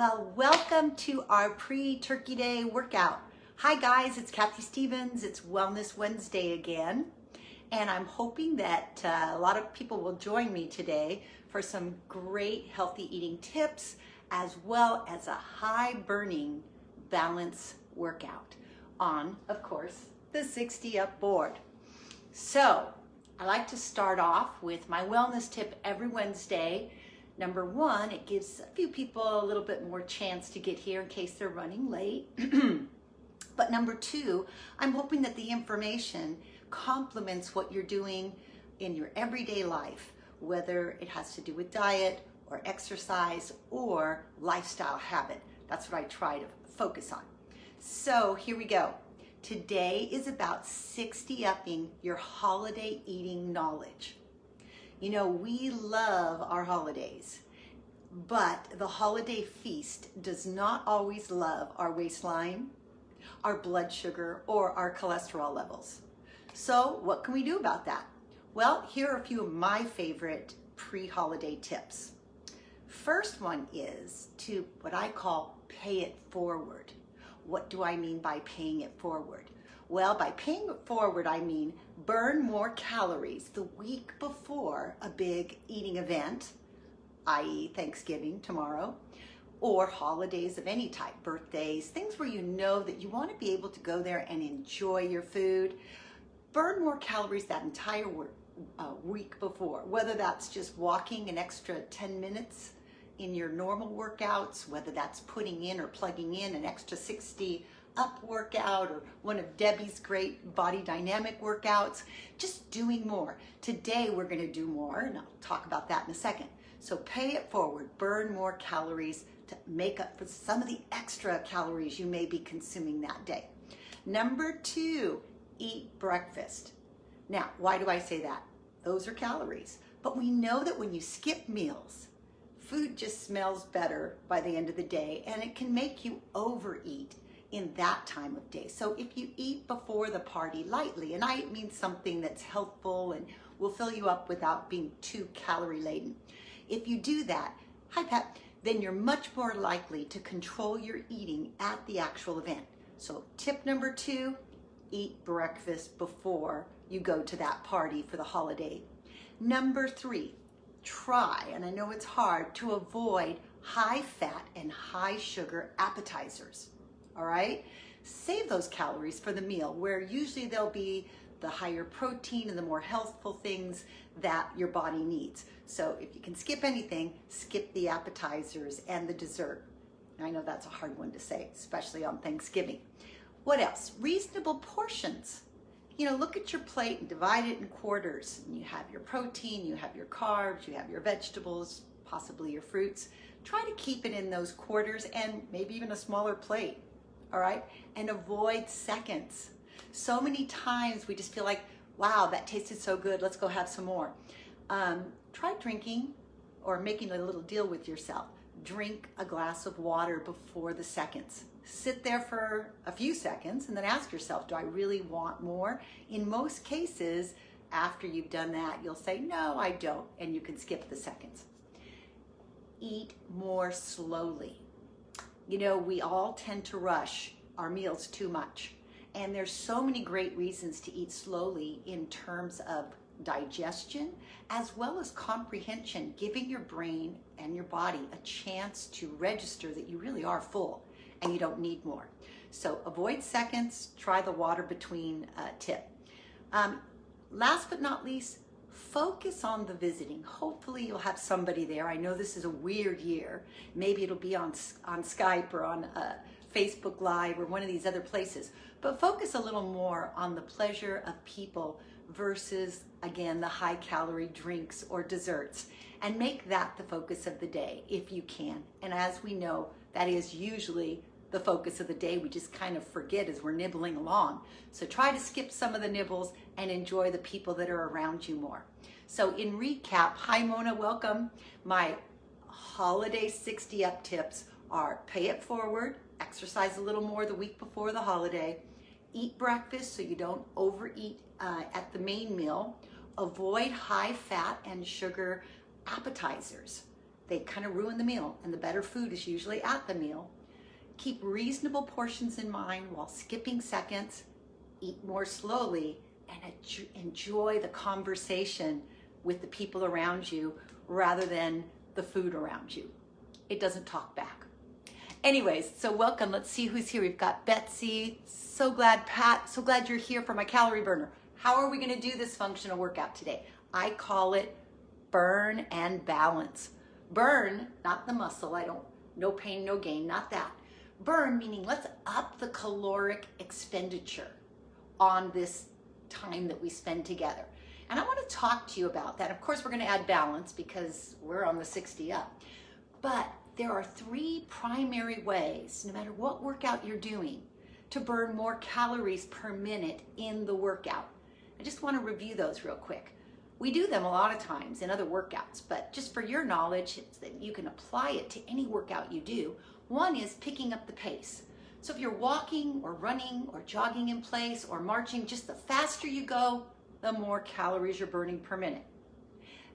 Well, welcome to our pre-Turkey Day workout. Hi guys, it's Kathy Stevens. It's Wellness Wednesday again. And I'm hoping that a lot of people will join me today for some great healthy eating tips, as well as a high burning balance workout on, of course, the 60 Up board. So I like to start off with my wellness tip every Wednesday. Number one, it gives a few people a little bit more chance to get here in case they're running late. But number two, I'm hoping that the information complements what you're doing in your everyday life, whether it has to do with diet or exercise or lifestyle habit. That's what I try to focus on. So here we go. Today is about 60-upping your holiday eating knowledge. You know, we love our holidays, but the holiday feast does not always love our waistline, our blood sugar, or our cholesterol levels. So what can we do about that? Well, here are a few of my favorite pre-holiday tips. First one is to what I call pay it forward. What do I mean by paying it forward? Well, by paying it forward, I mean burn more calories the week before a big eating event, i.e. Thanksgiving tomorrow, or holidays of any type, birthdays, things where you know that you want to be able to go there and enjoy your food. Burn more calories that entire week before, whether that's just walking an extra 10 minutes in your normal workouts, whether that's putting in or plugging in an extra 60 up workout or one of Debbie's great body dynamic workouts, just doing more. Today we're going to do more, and I'll talk about that in a second. So pay it forward, burn more calories to make up for some of the extra calories you may be consuming that day. Number two, eat breakfast. Now, why do I say that? Those are calories, but we know that when you skip meals, food just smells better by the end of the day, and it can make you overeat in that time of day. So if you eat before the party lightly, and I mean something that's healthful and will fill you up without being too calorie laden. If you do that, hi Pat, then you're much more likely to control your eating at the actual event. So tip number two, eat breakfast before you go to that party for the holiday. Number three, try, and I know it's hard, to avoid high fat and high sugar appetizers. All right, save those calories for the meal, where usually they'll be the higher protein and the more healthful things that your body needs. So if you can skip anything, skip the appetizers and the dessert. I know that's a hard one to say, especially on Thanksgiving. What else? Reasonable portions. You know, look at your plate and divide it in quarters. And you have your protein, you have your carbs, you have your vegetables, possibly your fruits. Try to keep it in those quarters and maybe even a smaller plate. All right, and avoid seconds. So many times we just feel like, wow, that tasted so good, let's go have some more. Try drinking or making a little deal with yourself. Drink a glass of water before the seconds. Sit there for a few seconds and then ask yourself, do I really want more? In most cases, after you've done that, you'll say, no, I don't, and you can skip the seconds. Eat more slowly. You know, we all tend to rush our meals too much. And there's so many great reasons to eat slowly in terms of digestion as well as comprehension, giving your brain and your body a chance to register that you really are full and you don't need more. So avoid seconds, try the water between tip. Last but not least, focus on the visiting. Hopefully you'll have somebody there. I know this is a weird year. Maybe it'll be on Skype or on Facebook Live or one of these other places. But focus a little more on the pleasure of people versus, again, the high calorie drinks or desserts. And make that the focus of the day if you can. And as we know, that is usually the focus of the day. We just kind of forget as we're nibbling along. So try to skip some of the nibbles and enjoy the people that are around you more. So in recap, hi Mona, welcome. My holiday 60 up tips are pay it forward, exercise a little more the week before the holiday, eat breakfast so you don't overeat at the main meal, avoid high fat and sugar appetizers. they kind of ruin the meal, and the better food is usually at the meal. Keep reasonable portions in mind while skipping seconds, eat more slowly, and enjoy the conversation with the people around you rather than the food around you. It doesn't talk back. Anyways, so welcome. Let's see who's here. We've got Betsy. So glad, Pat. So glad you're here for my calorie burner. How are we going to do this functional workout today? I call it burn and balance. Burn, not the muscle. No pain, no gain, not that. Burn, meaning let's up the caloric expenditure on this time that we spend together. And I want to talk to you about that. Of course, we're going to add balance because we're on the 60 up. But there are 3 primary ways, no matter what workout you're doing, to burn more calories per minute in the workout. I just want to review those real quick. We do them a lot of times in other workouts, but just for your knowledge, it's that you can apply it to any workout you do. One is picking up the pace. So if you're walking or running or jogging in place or marching, just the faster you go, the more calories you're burning per minute.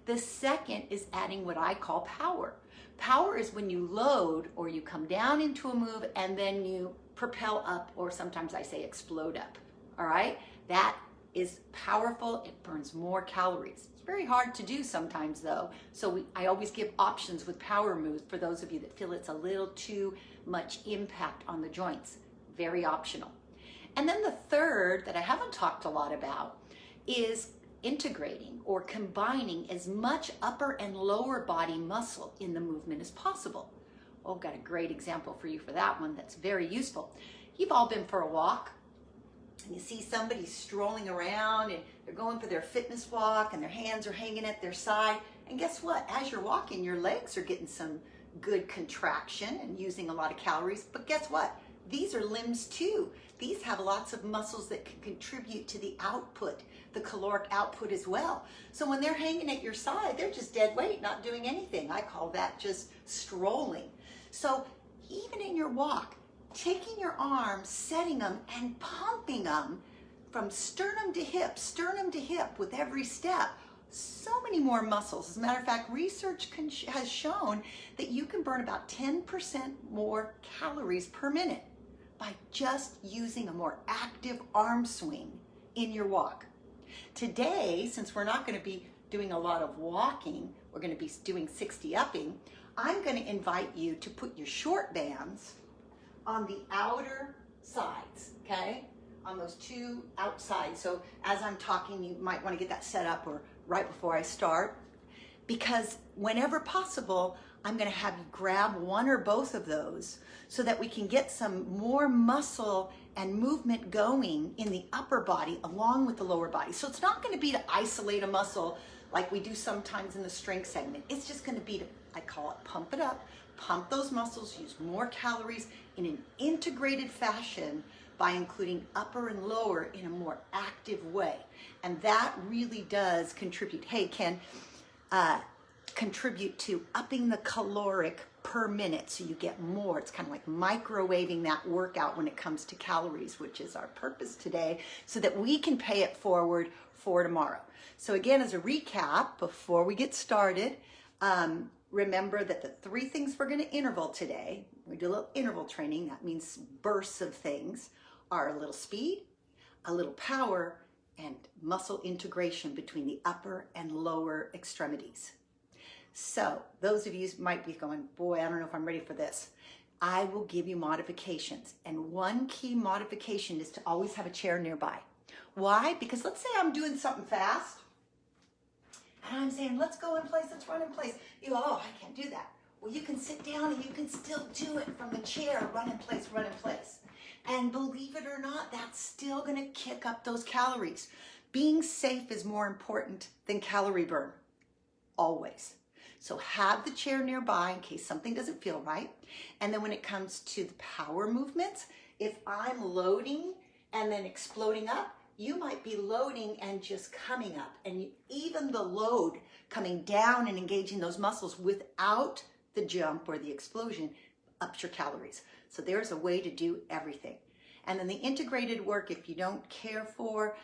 The second is adding what I call power. Power is when you load or you come down into a move and then you propel up, or sometimes I say explode up. All right? That is powerful. It burns more calories. It's very hard to do sometimes though. So I always give options with power moves for those of you that feel it's a little too much impact on the joints. Very optional. And then the third that I haven't talked a lot about is integrating or combining as much upper and lower body muscle in the movement as possible. Oh, got a great example for you for that one that's very useful. You've all been for a walk and you see somebody strolling around and they're going for their fitness walk and their hands are hanging at their side. And guess what? As you're walking, your legs are getting some good contraction and using a lot of calories. But guess what? These are limbs too. These have lots of muscles that can contribute to the output, the caloric output as well. So when they're hanging at your side, they're just dead weight, not doing anything. I call that just strolling. So even in your walk, taking your arms, setting them and pumping them from sternum to hip with every step. So many more muscles. As a matter of fact, research has shown that you can burn about 10% more calories per minute by just using a more active arm swing in your walk. Today, since we're not going to be doing a lot of walking, we're going to be doing 60-upping, I'm going to invite you to put your short bands on the outer sides, okay? On those 2 outsides. So as I'm talking, you might want to get that set up or right before I start, because whenever possible, I'm going to have you grab one or both of those so that we can get some more muscle and movement going in the upper body along with the lower body. So it's not going to be to isolate a muscle like we do sometimes in the strength segment. It's just going to be to, I call it, pump it up, pump those muscles, use more calories in an integrated fashion by including upper and lower in a more active way. And that really does contribute, contribute to upping the caloric per minute so you get more. It's kind of like microwaving that workout when it comes to calories, which is our purpose today, so that we can pay it forward for tomorrow. So again, as a recap, before we get started, remember that the 3 things we're going to interval today, we do a little interval training, that means bursts of things, are a little speed, a little power, and muscle integration between the upper and lower extremities. So those of you might be going, boy, I don't know if I'm ready for this. I will give you modifications. And one key modification is to always have a chair nearby. Why? Because let's say I'm doing something fast and I'm saying, let's go in place, let's run in place. You go, oh, I can't do that. Well, you can sit down and you can still do it from the chair, run in place, run in place. And believe it or not, that's still going to kick up those calories. Being safe is more important than calorie burn, always. So have the chair nearby in case something doesn't feel right. And then when it comes to the power movements, if I'm loading and then exploding up, you might be loading and just coming up. And even the load coming down and engaging those muscles without the jump or the explosion ups your calories. So there's a way to do everything. And then the integrated work, if you don't care for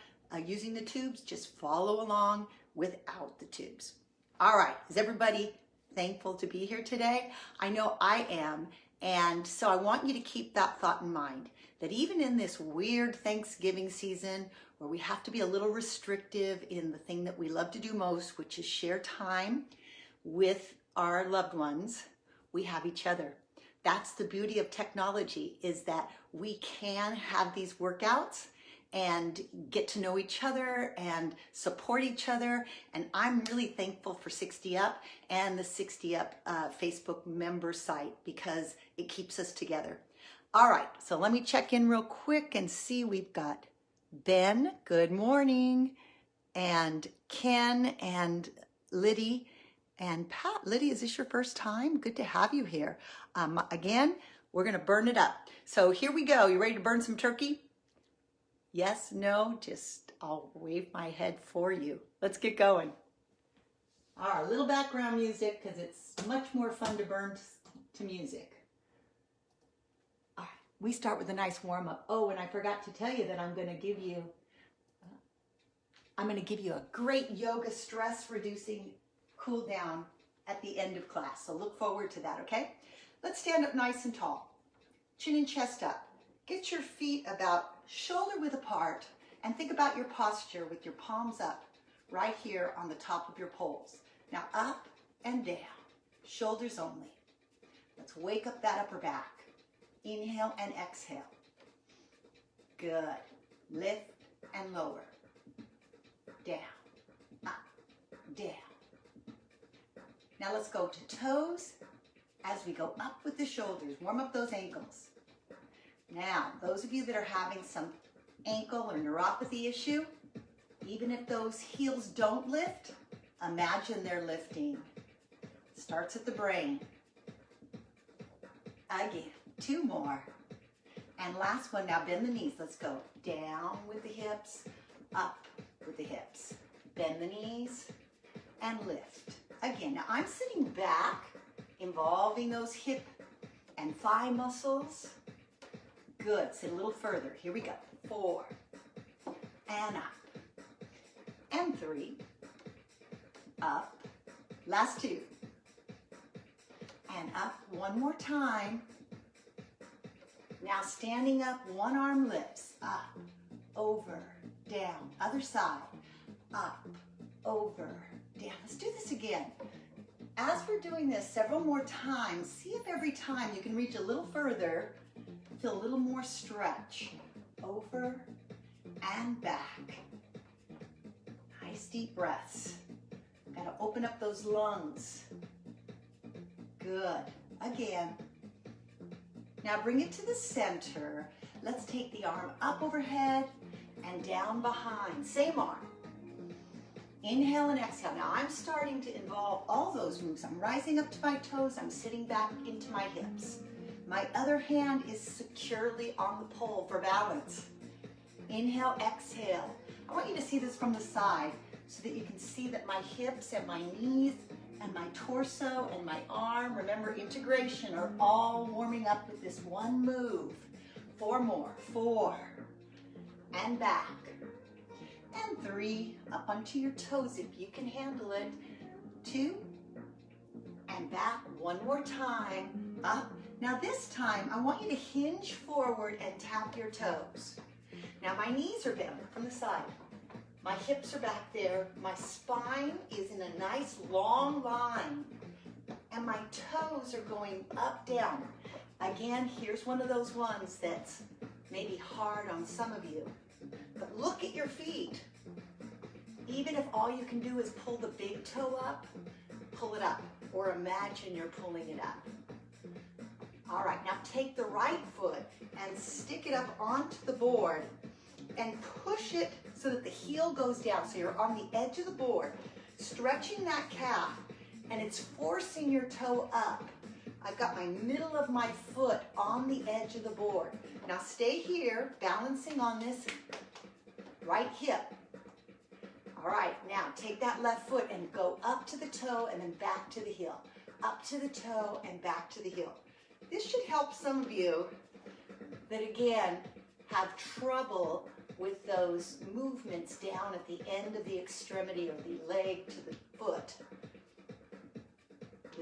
using the tubes, just follow along without the tubes. All right, is everybody thankful to be here today. I know I am. And so I want you to keep that thought in mind, that even in this weird Thanksgiving season where we have to be a little restrictive in the thing that we love to do most, which is share time with our loved ones, we have each other. That's the beauty of technology, is that we can have these workouts and get to know each other and support each other. And I'm really thankful for 60 Up and the 60 Up Facebook member site, because it keeps us together. All right, so let me check in real quick and see. We've got Ben, good morning, and Ken and Liddy and Pat. Liddy, is this your first time? Good to have you here. Again, we're gonna burn it up. So here we go. You ready to burn some turkey? Yes, no, just I'll wave my head for you. Let's get going. All right, a little background music, because it's much more fun to burn to music. All right, we start with a nice warm up. Oh, and I forgot to tell you that I'm gonna give you a great yoga stress reducing cool down at the end of class. So look forward to that, okay? Let's stand up nice and tall. Chin and chest up. Get your feet about shoulder width apart, and think about your posture with your palms up right here on the top of your poles. Now up and down, shoulders only. Let's wake up that upper back. Inhale and exhale. Good. Lift and lower. Down, up, down. Now let's go to toes as we go up with the shoulders. Warm up those ankles. Now, those of you that are having some ankle or neuropathy issue, even if those heels don't lift, imagine they're lifting. Starts at the brain. Again, 2 more. And last one, now bend the knees. Let's go down with the hips, up with the hips. Bend the knees and lift. Again, now I'm sitting back, involving those hip and thigh muscles. Good, sit a little further. Here we go. 4, and up, and 3, up, last 2, and up one more time. Now standing up, one arm lifts, up, over, down, other side, up, over, down. Let's do this again. As we're doing this several more times, see if every time you can reach a little further, feel a little more stretch. Over and back. Nice deep breaths. Got to open up those lungs. Good. Again. Now bring it to the center. Let's take the arm up overhead and down behind. Same arm. Inhale and exhale. Now I'm starting to involve all those moves. I'm rising up to my toes. I'm sitting back into my hips. My other hand is securely on the pole for balance. Inhale, exhale. I want you to see this from the side so that you can see that my hips and my knees and my torso and my arm, remember integration, are all warming up with this one move. 4 more. 4. And back. And 3. Up onto your toes if you can handle it. 2. And back. 1 more time. Up. Now this time, I want you to hinge forward and tap your toes. Now my knees are bent from the side. My hips are back there. My spine is in a nice long line. And my toes are going up, down. Again, here's one of those ones that's maybe hard on some of you. But look at your feet. Even if all you can do is pull the big toe up, pull it up. Or imagine you're pulling it up. All right, now take the right foot and stick it up onto the board and push it so that the heel goes down. So you're on the edge of the board, stretching that calf, and it's forcing your toe up. I've got my middle of my foot on the edge of the board. Now stay here, balancing on this right hip. All right, now take that left foot and go up to the toe and then back to the heel. Up to the toe and back to the heel. This should help some of you that, again, have trouble with those movements down at the end of the extremity or the leg to the foot.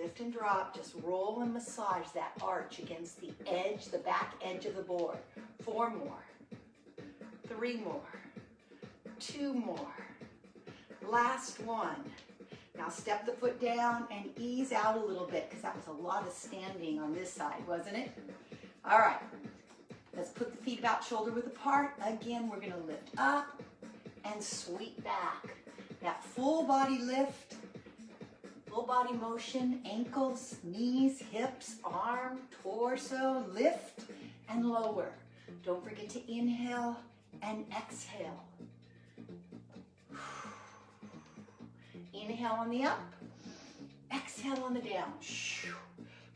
Lift and drop, just roll and massage that arch against the edge, the back edge of the board. 4 more, 3 more, 2 more, last one. Now step the foot down and ease out a little bit because that was a lot of standing on this side, wasn't it? All right, let's put the feet about shoulder width apart. Again, we're gonna lift up and sweep back. That full body lift, full body motion, ankles, knees, hips, arm, torso, lift and lower. Don't forget to inhale and exhale. Inhale on the up, exhale on the down.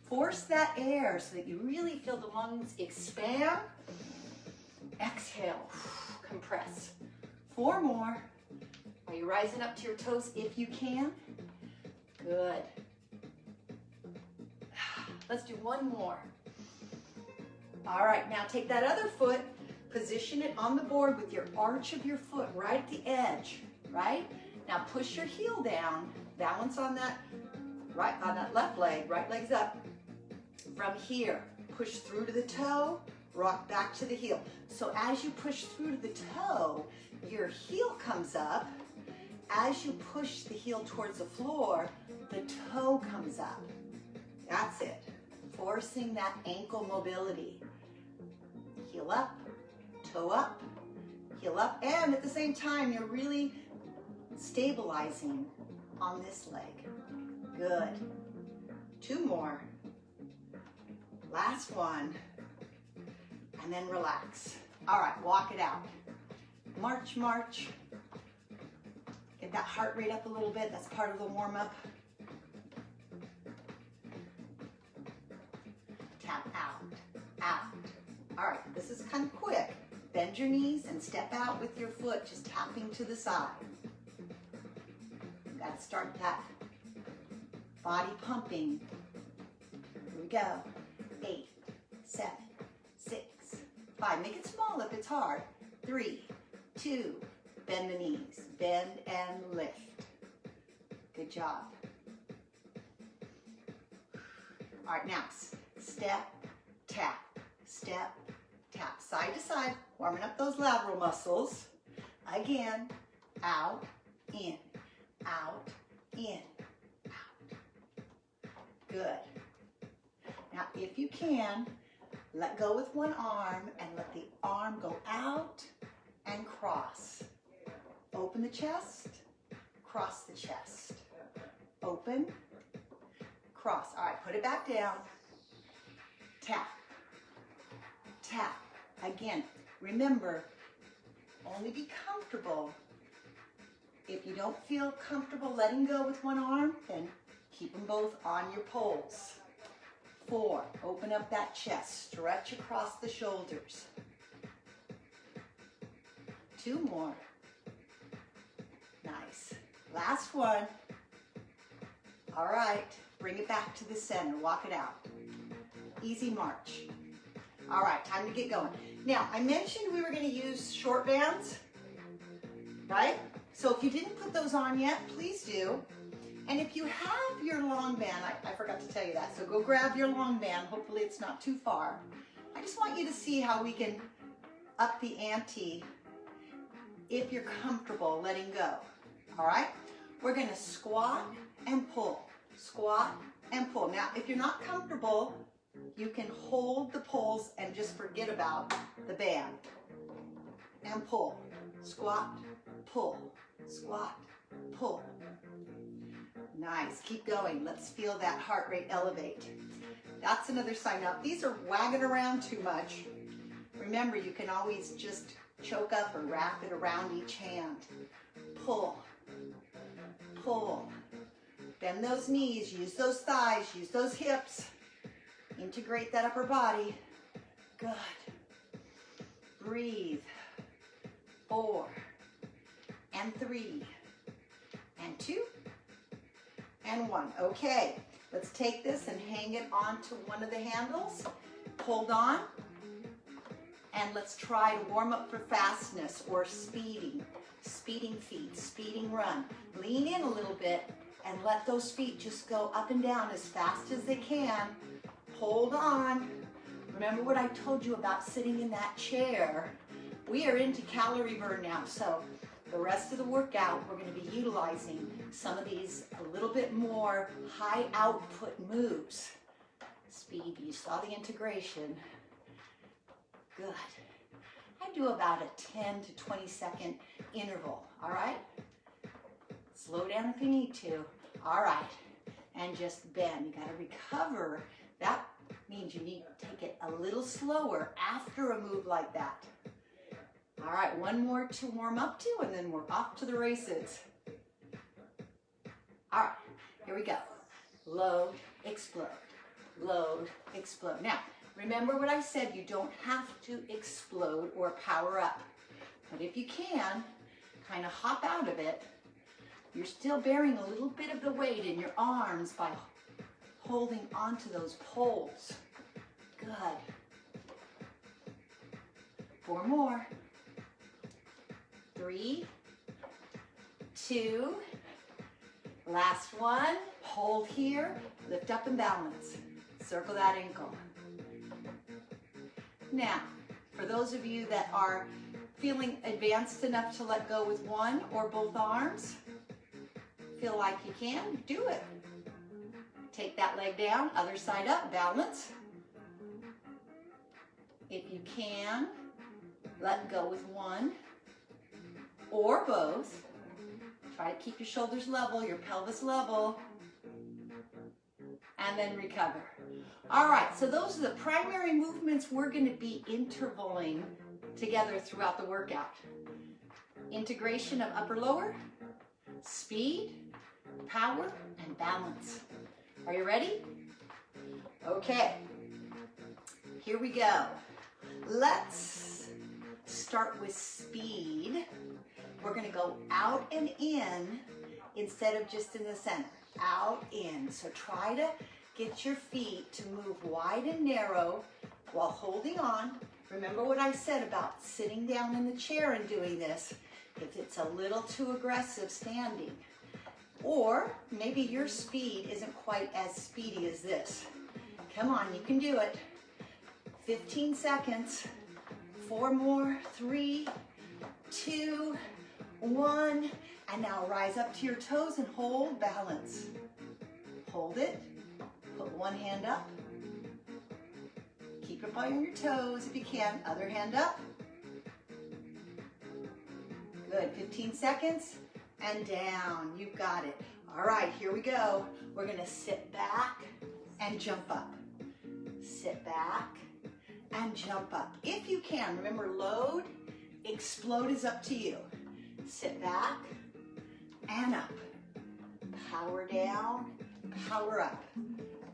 Force that air so that you really feel the lungs expand. Exhale, compress. 4 more. Are you rising up to your toes if you can? Good. Let's do 1 more. All right, now take that other foot, position it on the board with your arch of your foot right at the edge, right? Now push your heel down, balance on that left leg, right leg's up. From here, push through to the toe, rock back to the heel. So as you push through to the toe, your heel comes up. As you push the heel towards the floor, the toe comes up. That's it. Forcing that ankle mobility. Heel up, toe up, heel up, and at the same time, you're really stabilizing on this leg. Good. 2 more. Last one. And then relax. All right, walk it out. March, march. Get that heart rate up a little bit. That's part of the warm-up. Tap out, out. All right, this is kind of quick. Bend your knees and step out with your foot, just tapping to the side. You gotta start that body pumping. Here we go. 8, 7, 6, 5. Make it small if it's hard. 3, 2, bend the knees. Bend and lift. Good job. All right, now step, tap, step, tap. Side to side, warming up those lateral muscles. Again, out, in, out, in, out. Good. Now, if you can, let go with one arm and let the arm go out and cross. Open the chest, cross the chest. Open, cross. All right, put it back down. Tap, tap. Again, remember, only be comfortable. If you don't feel comfortable letting go with one arm, then keep them both on your poles. 4, open up that chest, stretch across the shoulders. 2 more. Nice. Last one. All right, bring it back to the center, walk it out. Easy march. All right, time to get going. Now, I mentioned we were gonna use short bands, right? So if you didn't put those on yet, please do. And if you have your long band, I forgot to tell you that, so go grab your long band. Hopefully it's not too far. I just want you to see how we can up the ante if you're comfortable letting go. All right? We're gonna squat and pull, squat and pull. Now, if you're not comfortable, you can hold the poles and just forget about the band. And pull, squat, pull, squat, pull. Nice, keep going. Let's feel that heart rate elevate. That's another sign. Now, if these are wagging around too much, remember you can always just choke up or wrap it around each hand. Pull, pull. Bend those knees, use those thighs, use those hips. Integrate that upper body. Good. Breathe. 4, and 3, and 2, and 1. Okay, let's take this and hang it onto one of the handles. Hold on. And let's try to warm up for fastness or speeding. Speeding feet, speeding run. Lean in a little bit and let those feet just go up and down as fast as they can. Hold on. Remember what I told you about sitting in that chair. We are into calorie burn now, so the rest of the workout, we're going to be utilizing some of these a little bit more high output moves. Speed, you saw the integration. Good. I do about a 10 to 20 second interval, all right? Slow down if you need to. All right, and just bend. You got to recover. That means you need to take it a little slower after a move like that. All right, one more to warm up to, and then we're off to the races. All right, here we go. Load, explode, load, explode. Now, remember what I said, you don't have to explode or power up. But if you can, kind of hop out of it. You're still bearing a little bit of the weight in your arms by holding onto those poles. Good. 4 more. 3, 2, last one. Hold here, lift up and balance. Circle that ankle. Now, for those of you that are feeling advanced enough to let go with one or both arms, feel like you can, do it. Take that leg down, other side up, balance. If you can, let go with one or both. Try to keep your shoulders level, your pelvis level, and then recover. All right, so those are the primary movements we're going to be intervaling together throughout the workout. Integration of upper lower, speed, power, and balance. Are you ready? Okay, here we go. Let's start with speed. We're going to go out and in instead of just in the center. Out, in. So try to get your feet to move wide and narrow while holding on. Remember what I said about sitting down in the chair and doing this. If it's a little too aggressive standing. Or maybe your speed isn't quite as speedy as this. Come on, you can do it. 15 seconds. 4 more. 3, 2, 1. And now rise up to your toes and hold, balance. Hold it. Put one hand up. Keep up on your toes if you can. Other hand up. Good. 15 seconds. And down. You've got it. All right, here we go. We're going to sit back and jump up. Sit back and jump up. If you can, remember load, explode is up to you. Sit back and up. Power down, power up.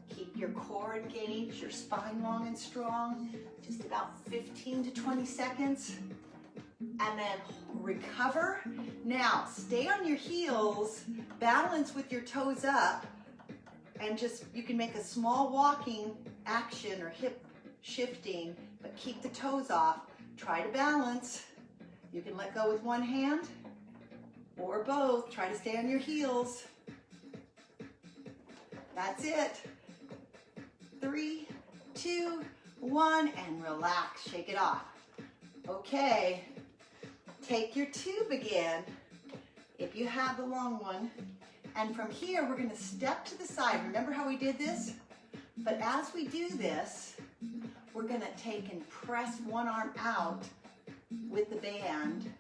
Keep your core engaged, your spine long and strong. Just about 15 to 20 seconds. And then recover. Now, stay on your heels, balance with your toes up, and just, you can make a small walking action or hip shifting, but keep the toes off. Try to balance. You can let go with one hand or both. Try to stay on your heels. That's it. 3, 2, 1, and relax. Shake it off. Okay. Take your tube again, if you have the long one, and from here we're going to step to the side. Remember how we did this? But as we do this, we're going to take and press one arm out with the band,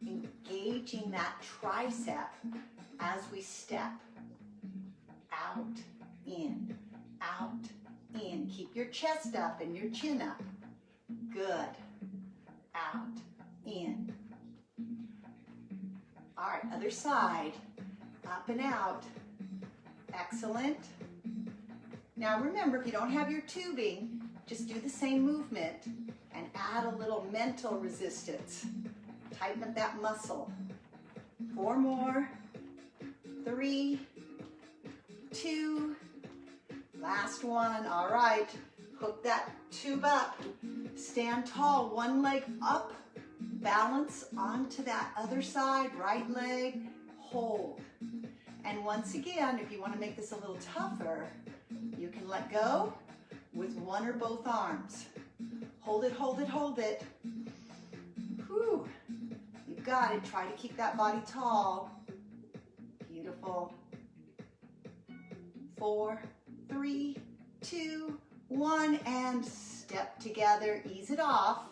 engaging that tricep as we step. Out, in, out, in. Keep your chest up and your chin up. Good. Out, in. All right, other side, up and out. Excellent. Now remember, if you don't have your tubing, just do the same movement and add a little mental resistance. Tighten up that muscle. 4 more. 3, 2, last one. All right, hook that tube up. Stand tall, one leg up. Balance onto that other side, right leg, hold. And once again, if you want to make this a little tougher, you can let go with one or both arms. Hold it, hold it, hold it. Whew. You got it. Try to keep that body tall. Beautiful. 4, 3, 2, 1, and step together. Ease it off.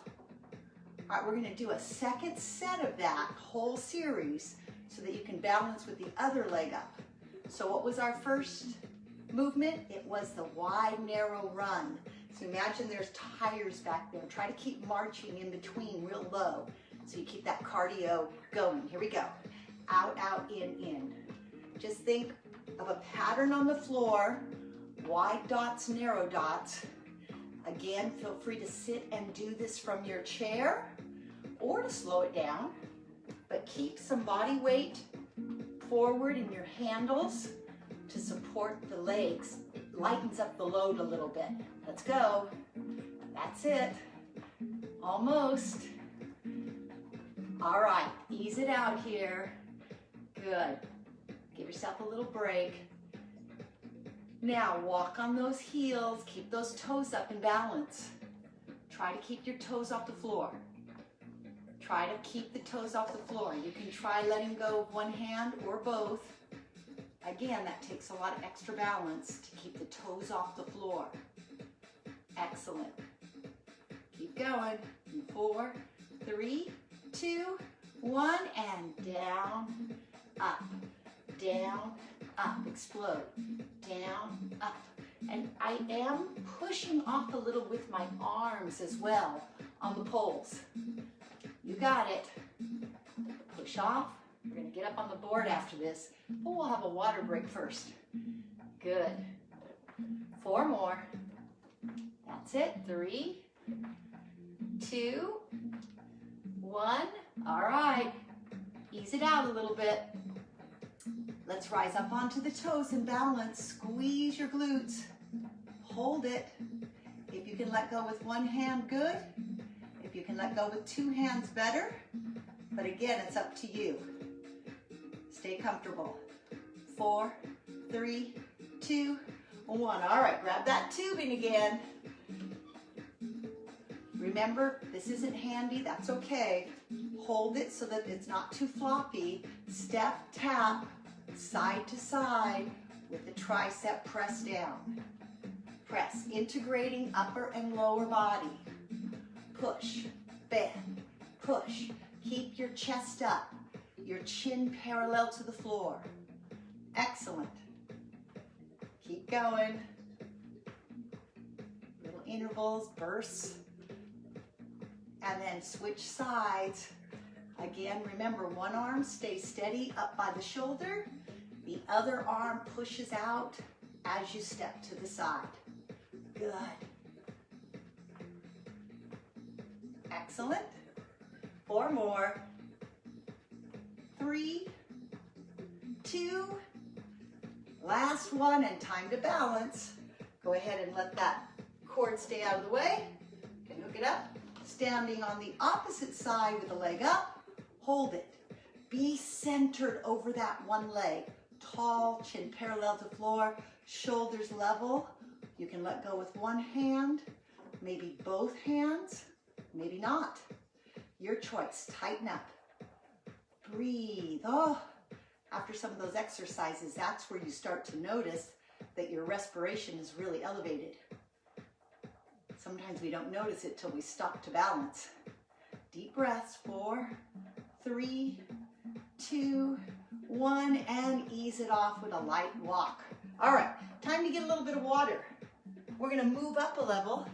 All right, we're going to do a second set of that whole series so that you can balance with the other leg up. So what was our first movement? It was the wide, narrow run. So imagine there's tires back there. Try to keep marching in between real low so you keep that cardio going. Here we go. Out, out, in. Just think of a pattern on the floor, wide dots, narrow dots. Again, feel free to sit and do this from your chair or to slow it down, but keep some body weight forward in your handles to support the legs. It lightens up the load a little bit. Let's go. That's it. Almost. All right, ease it out here. Good. Give yourself a little break. Now walk on those heels, keep those toes up in balance. Try to keep your toes off the floor. Try to keep the toes off the floor. You can try letting go of one hand or both. Again, that takes a lot of extra balance to keep the toes off the floor. Excellent. Keep going. 4, 3, 2, 1, and down, up, down, up, explode, down, up. And I am pushing off a little with my arms as well on the poles. You got it. Push off. We're going to get up on the board after this, but we'll have a water break first. Good. 4 more. That's it. 3, 2, 1. All right. Ease it out a little bit. Let's rise up onto the toes and balance. Squeeze your glutes. Hold it. If you can let go with one hand, good. If you can let go with 2 hands, better. But again, it's up to you. Stay comfortable. 4, 3, 2, 1. All right, grab that tubing again. Remember, this isn't handy, that's okay. Hold it so that it's not too floppy. Step, tap, side to side with the tricep press down. Press, integrating upper and lower body. Push, bend, push. Keep your chest up, your chin parallel to the floor. Excellent. Keep going. Little intervals, bursts. And then switch sides. Again, remember, one arm stays steady up by the shoulder. The other arm pushes out as you step to the side. Good. Excellent. 4 more. 3, 2, last one, and time to balance. Go ahead and let that cord stay out of the way. You can hook it up. Standing on the opposite side with the leg up, hold it. Be centered over that one leg. Tall, chin parallel to floor, shoulders level. You can let go with one hand, maybe both hands, maybe not. Your choice. Tighten up. Breathe. Oh, after some of those exercises, that's where you start to notice that your respiration is really elevated. Sometimes we don't notice it till we stop to balance. Deep breaths. 4, 3, 2, 1, and ease it off with a light walk. All right, time to get a little bit of water. We're going to move up a level.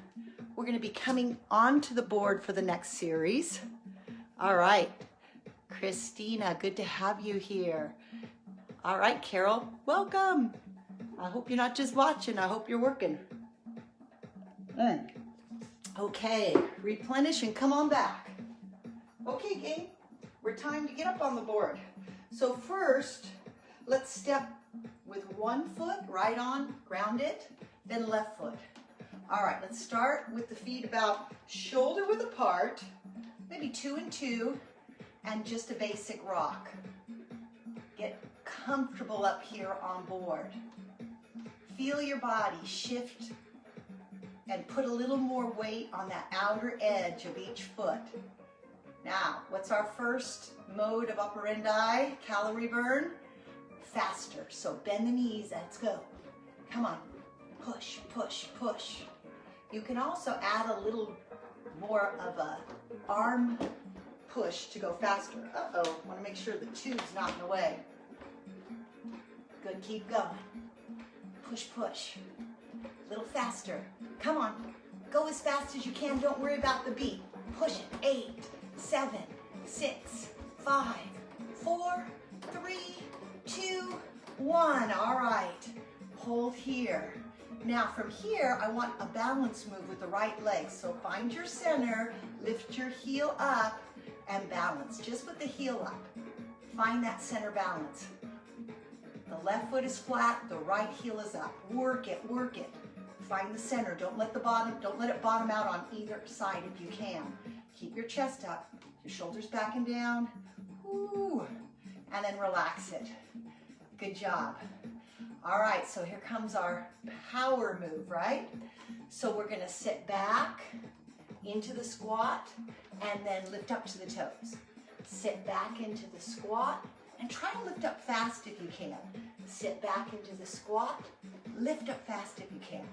We're going to be coming onto the board for the next series. All right, Christina, good to have you here. All right, Carol, welcome. I hope you're not just watching. I hope you're working. Okay, replenish and come on back. Okay, gang, we're time to get up on the board. So first, let's step with one foot, right on, ground it, then left foot. All right, let's start with the feet about shoulder width apart, maybe 2 and 2, and just a basic rock. Get comfortable up here on board. Feel your body shift and put a little more weight on that outer edge of each foot. Now, what's our first mode of operandi? Calorie burn? Faster. So bend the knees, let's go. Come on, push, push, push. You can also add a little more of a arm push to go faster. Uh-oh, want to make sure the tube's not in the way. Good, keep going. Push, push. A little faster. Come on, go as fast as you can. Don't worry about the beat. Push it. 8, 7, 6, 5, 4, 3, 2, 1. All right, hold here. Now from here, I want a balance move with the right leg. So find your center, lift your heel up, and balance. Just with the heel up. Find that center balance. The left foot is flat, the right heel is up. Work it, work it. Find the center. Don't let it bottom out on either side if you can. Keep your chest up, your shoulders back and down. Woo. And then relax it. Good job. All right, so here comes our power move, right? So we're gonna sit back into the squat and then lift up to the toes. Sit back into the squat and try to lift up fast if you can. Sit back into the squat, lift up fast if you can.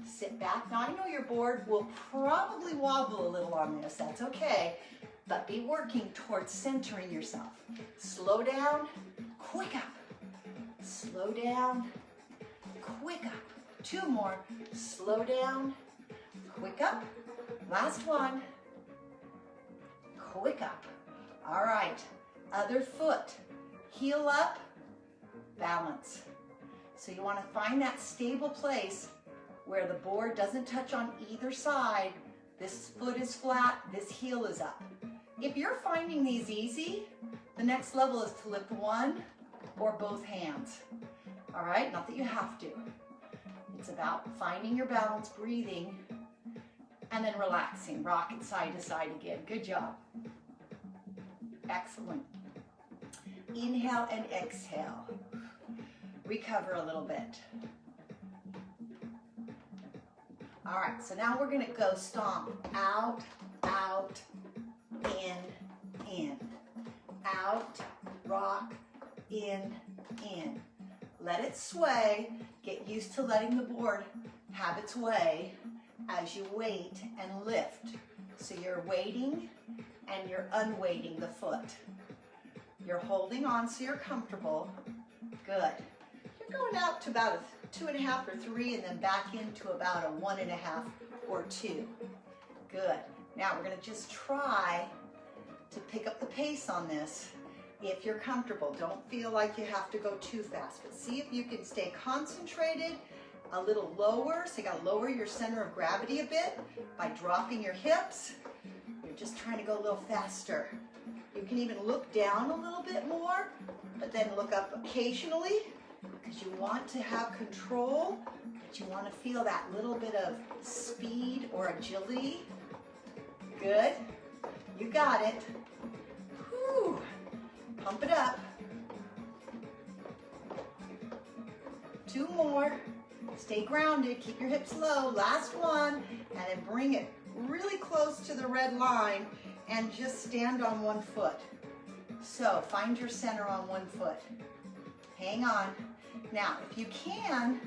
Sit back. Now I know your board will probably wobble a little on this, that's okay, but be working towards centering yourself. Slow down, quick up. Slow down, quick up. 2 more. Slow down, quick up. Last one. Quick up. All right. Other foot. Heel up, balance. So you want to find that stable place where the board doesn't touch on either side. This foot is flat, this heel is up. If you're finding these easy, the next level is to lift one or both hands. All right, not that you have to. It's about finding your balance, breathing, and then relaxing. Rock it side to side again. Good job. Excellent. Inhale and exhale. Recover a little bit. All right, so now we're gonna go stomp. Out, out, in. Out, rock, in. Let it sway. Get used to letting the board have its way as you wait and lift. So you're weighting and you're unweighting the foot. You're holding on so you're comfortable. Good. You're going out to about a 2.5 or 3 and then back into about a 1.5 or 2. Good. Now we're going to just try to pick up the pace on this if you're comfortable. Don't feel like you have to go too fast, but see if you can stay concentrated a little lower. So you got to lower your center of gravity a bit by dropping your hips. You're just trying to go a little faster. You can even look down a little bit more, but then look up occasionally because you want to have control, but you want to feel that little bit of speed or agility. Good. You got it. Whew. Pump it up. 2 more. Stay grounded. Keep your hips low. Last one. And then bring it really close to the red line and just stand on 1 foot. So find your center on 1 foot. Hang on. Now, if you can,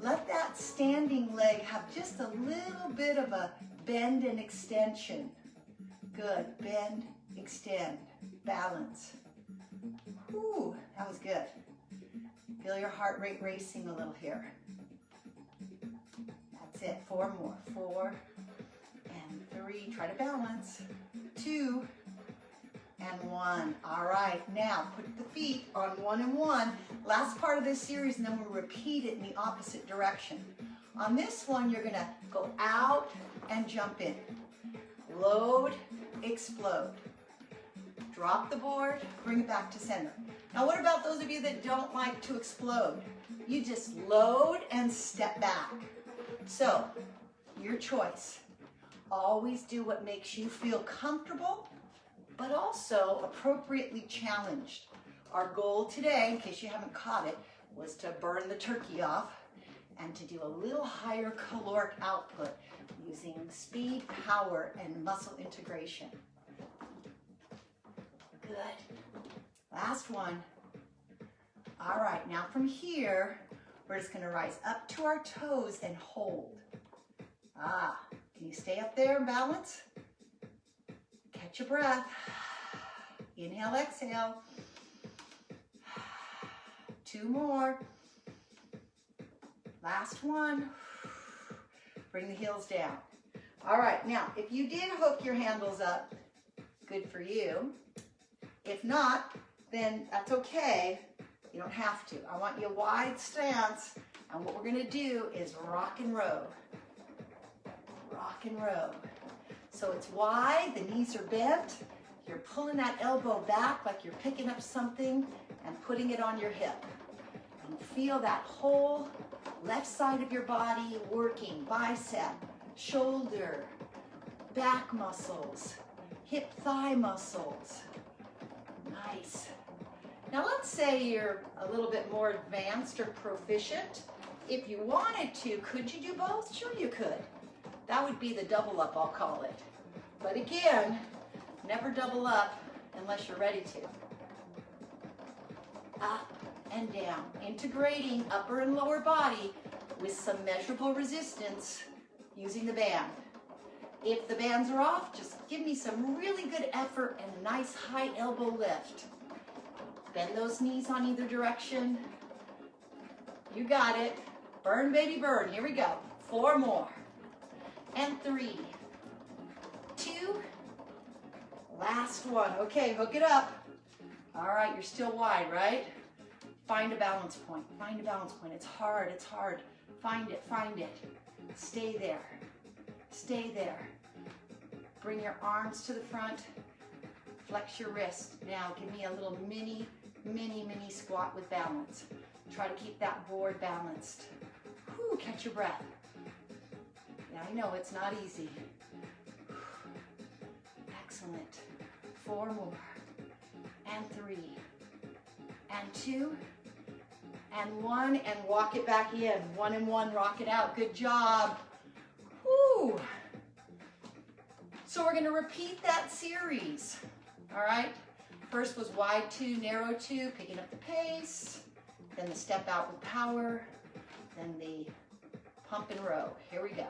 let that standing leg have just a little bit of a bend and extension. Good. Bend, extend, balance. Whew, that was good. Feel your heart rate racing a little here. That's it. 4 more. 4 and 3. Try to balance. 2 and 1. All right. Now put the feet on 1 and 1. Last part of this series, and then we'll repeat it in the opposite direction. On this one, you're going to go out and jump in. Load, explode. Drop the board, bring it back to center. Now what about those of you that don't like to explode? You just load and step back. So, your choice. Always do what makes you feel comfortable, but also appropriately challenged. Our goal today, in case you haven't caught it, was to burn the turkey off and to do a little higher caloric output using speed, power, and muscle integration. Good. Last one. All right, now from here, we're just gonna rise up to our toes and hold. Can you stay up there and balance? Catch your breath. Inhale, exhale. 2 more. Last one. Bring the heels down. All right, now, if you did hook your handles up, good for you. If not, then that's okay. You don't have to. I want you a wide stance, and what we're gonna do is rock and row. Rock and row. So it's wide, the knees are bent. You're pulling that elbow back like you're picking up something and putting it on your hip. And feel that whole left side of your body working, bicep, shoulder, back muscles, hip thigh muscles. Nice. Now let's say you're a little bit more advanced or proficient. If you wanted to, could you do both? Sure you could. That would be the double up, I'll call it. But again, never double up unless you're ready to. Up and down, integrating upper and lower body with some measurable resistance using the band. If the bands are off, just give me some really good effort and a nice high elbow lift. Bend those knees on either direction. You got it. Burn, baby, burn. Here we go. 4 more. And 3, 2, last one. Okay, hook it up. All right, you're still wide, right? Find a balance point. Find a balance point. It's hard, it's hard. Find it, find it. Stay there. Stay there. Bring your arms to the front. Flex your wrist. Now give me a little mini squat with balance. Try to keep that board balanced. Whew, catch your breath. Yeah, I know it's not easy. Excellent. 4 more. And 3. And 2. And 1. And walk it back in. 1 and 1, rock it out. Good job. Whew. So we're going to repeat that series. All right? First was wide 2, narrow 2, picking up the pace. Then the step out with power. Then the pump and row. Here we go.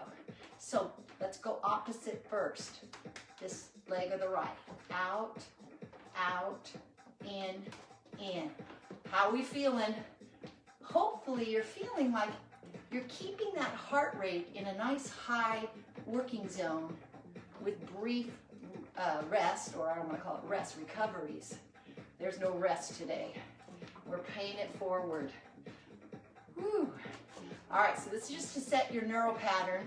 So let's go opposite first. This leg of the right. Out, out, in, in. How are we feeling? Hopefully you're feeling like you're keeping that heart rate in a nice high working zone with brief rest, or I don't want to call it rest, recoveries. There's no rest today. We're paying it forward. Whew. All right, so this is just to set your neural pattern.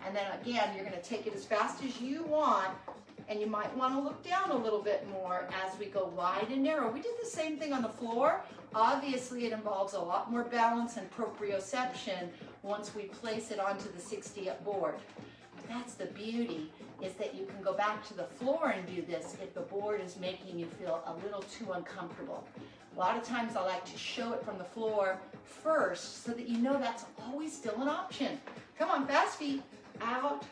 And then again, you're going to take it as fast as you want, and you might want to look down a little bit more as we go wide and narrow. We did the same thing on the floor. Obviously, it involves a lot more balance and proprioception once we place it onto the 60-up board. But that's the beauty, is that you can go back to the floor and do this if the board is making you feel a little too uncomfortable. A lot of times I like to show it from the floor first so that you know that's always still an option. Come on, fast feet. Out.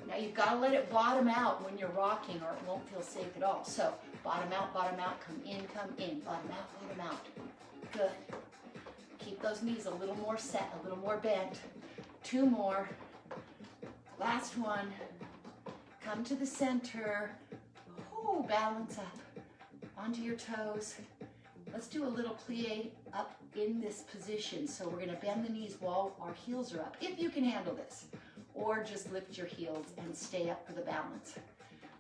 Now you've got to let it bottom out when you're rocking or it won't feel safe at all. So bottom out, come in, bottom out. Good. Keep those knees a little more set, a little more bent. 2 more. Last one. Come to the center. Ooh, balance up onto your toes. Let's do a little plie up in this position. So we're going to bend the knees while our heels are up, if you can handle this. Or just lift your heels and stay up for the balance.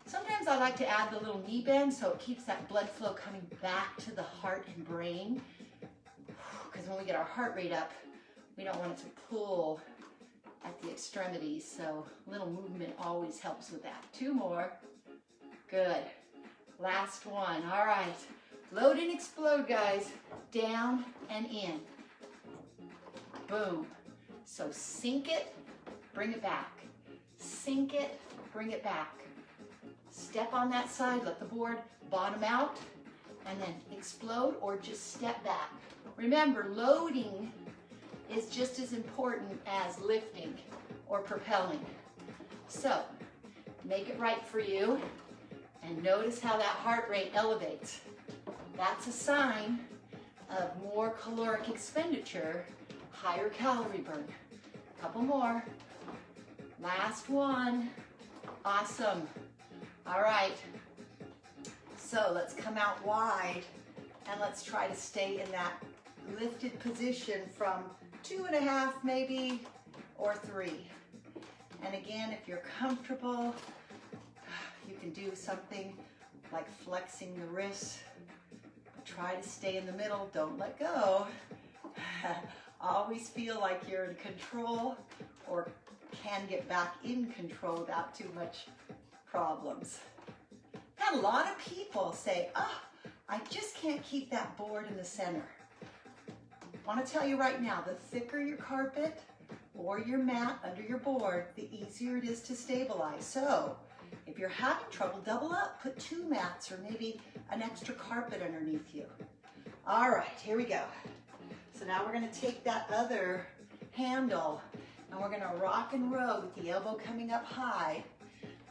Sometimes I like to add the little knee bend so it keeps that blood flow coming back to the heart and brain. Because when we get our heart rate up, we don't want it to pull at the extremities, so a little movement always helps with that. 2 more. Good. Last one. All right. Load and explode, guys. Down and in. Boom. So sink it. Bring it back. Sink it, bring it back. Step on that side, let the board bottom out, and then explode or just step back. Remember, loading is just as important as lifting or propelling. So make it right for you and notice how that heart rate elevates. That's a sign of more caloric expenditure, higher calorie burn. A couple more. Last one. Awesome. All right. So let's come out wide and let's try to stay in that lifted position from 2.5 maybe, or 3. And again, if you're comfortable, you can do something like flexing the wrists. Try to stay in the middle, don't let go. Always feel like you're in control or can get back in control without too much problems. Had a lot of people say, oh, I just can't keep that board in the center. I want to tell you right now, the thicker your carpet or your mat under your board, the easier it is to stabilize. So if you're having trouble, double up, put 2 mats or maybe an extra carpet underneath you. All right, here we go. So now we're going to take that other handle and we're going to rock and roll with the elbow coming up high.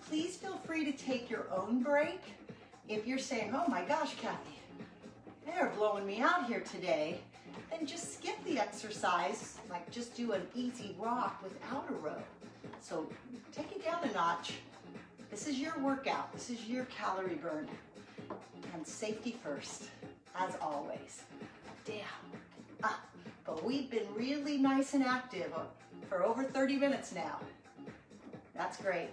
Please feel free to take your own break. If you're saying, oh my gosh, Kathy, they're blowing me out here today, then just skip the exercise, like just do an easy rock without a row. So take it down a notch. This is your workout. This is your calorie burn. And safety first, as always. Down, up. But we've been really nice and active for over 30 minutes now. That's great.